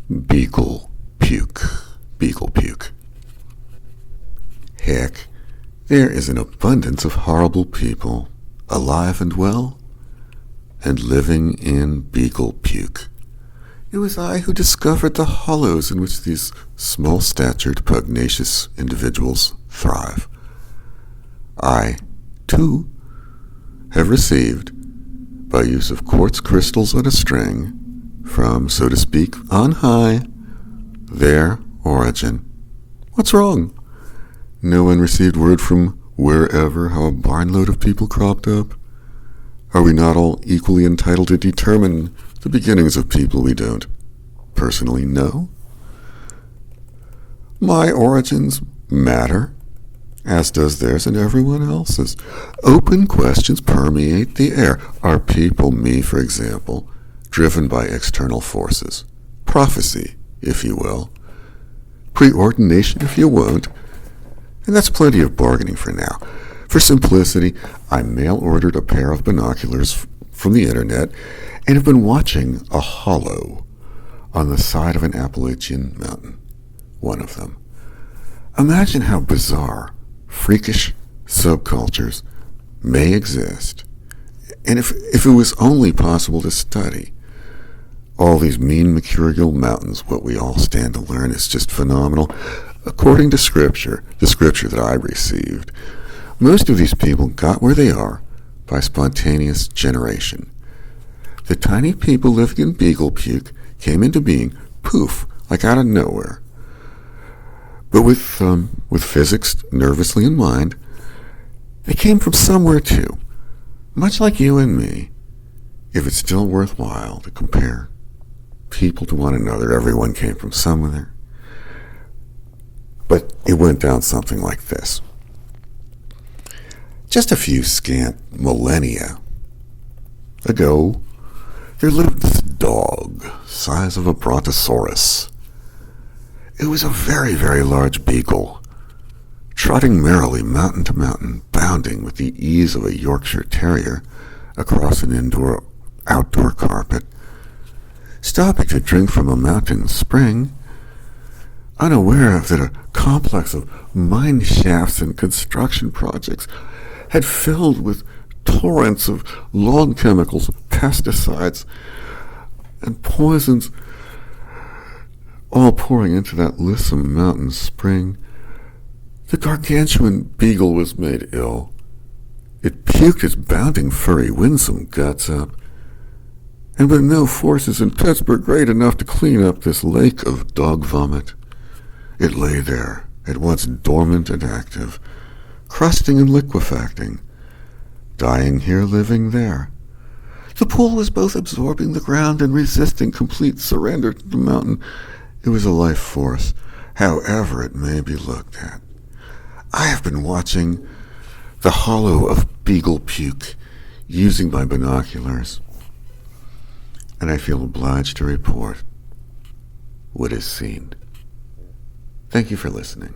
Beaglepuke. Heck, there is an abundance of horrible people, alive and well, and living in beaglepuke. It was I who discovered the hollows in which these small-statured, pugnacious individuals thrive. I, too, have received, by use of quartz crystals on a string, from, so to speak, on high, their origin. What's wrong? No one received word from wherever how a barnload of people cropped up? Are we not all equally entitled to determine the beginnings of people we don't personally know? My origins matter, as does theirs and everyone else's. Open questions permeate the air. Are people, me for example, driven by external forces? Prophecy, if you will. Preordination, if you won't. And that's plenty of bargaining for now. For simplicity, I mail-ordered a pair of binoculars from the internet and have been watching a hollow on the side of an Appalachian mountain, one of them. Imagine how bizarre, freakish subcultures may exist, and if it was only possible to study. All these mean mercurial mountains, what we all stand to learn is just phenomenal. According to Scripture, the Scripture that I received, most of these people got where they are by spontaneous generation. The tiny people living in beaglepuke came into being, poof, like out of nowhere. But with physics nervously in mind, they came from somewhere too, much like you and me. If it's still worthwhile to compare people to one another, everyone came from somewhere. But it went down something like this. Just a few scant millennia ago, there lived this dog, size of a brontosaurus. It was a very, very large beagle, trotting merrily mountain to mountain, bounding with the ease of a Yorkshire terrier across an outdoor carpet, stopping to drink from a mountain spring, unaware that a complex of mine shafts and construction projects had filled with torrents of lawn chemicals, pesticides, and poisons, all pouring into that lissom mountain spring. The gargantuan beagle was made ill. It puked its bounding, furry, winsome guts up, and with no forces in Pittsburgh great enough to clean up this lake of dog vomit, it lay there, at once dormant and active, crusting and liquefacting, dying here, living there. The pool was both absorbing the ground and resisting complete surrender to the mountain. It was a life force, however it may be looked at. I have been watching the hollow of beaglepuke using my binoculars, and I feel obliged to report what is seen. Thank you for listening.